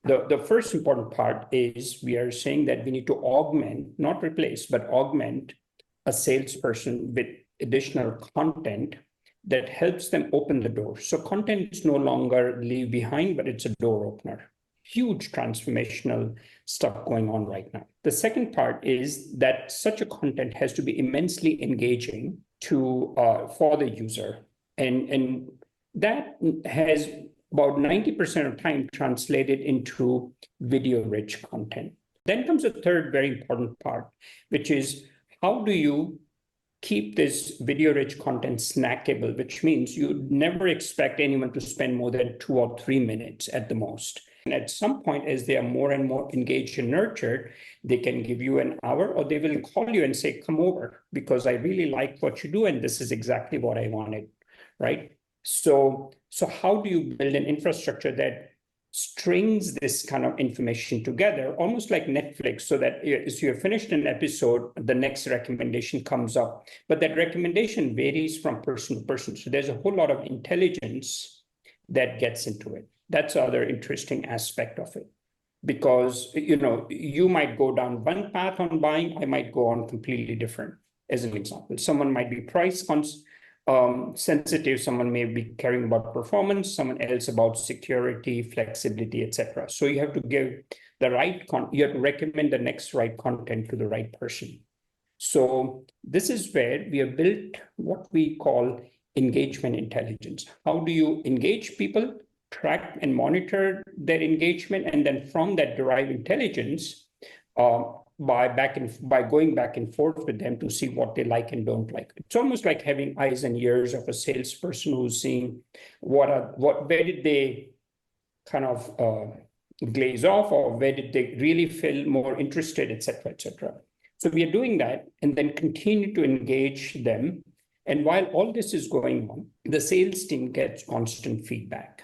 The first important part is we are saying that we need to augment, not replace, but augment a salesperson with additional content that helps them open the door. So content is no longer leave behind, but it's a door opener. Huge transformational stuff going on right now. The second part is that such a content has to be immensely engaging for the user. And that has about 90% of time translated into video-rich content. Then comes a third very important part, which is how do you keep this video-rich content snackable, which means you never expect anyone to spend more than 2 or 3 minutes at the most. And at some point, as they are more and more engaged and nurtured, they can give you an hour, or they will call you and say, come over, because I really like what you do, and this is exactly what I wanted, right? So how do you build an infrastructure that strings this kind of information together, almost like Netflix, so that as you have finished an episode, the next recommendation comes up. But that recommendation varies from person to person. So there's a whole lot of intelligence that gets into it. That's the other interesting aspect of it. Because, you might go down one path on buying, I might go on completely different. As an example, someone might be price sensitive, someone may be caring about performance, someone else about security, flexibility, etc. So you have to give the right you have to recommend the next right content to the right person. So this is where we have built what we call engagement intelligence. How do you engage people, track and monitor their engagement, and then from that derive intelligence by going back and forth with them to see what they like and don't like. It's almost like having eyes and ears of a salesperson who's seeing where did they kind of glaze off, or where did they really feel more interested, etc., etc. So we are doing that and then continue to engage them. And while all this is going on, the sales team gets constant feedback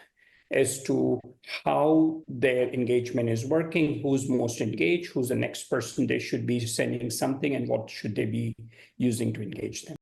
as to how their engagement is working, who's most engaged, who's the next person they should be sending something, and what should they be using to engage them.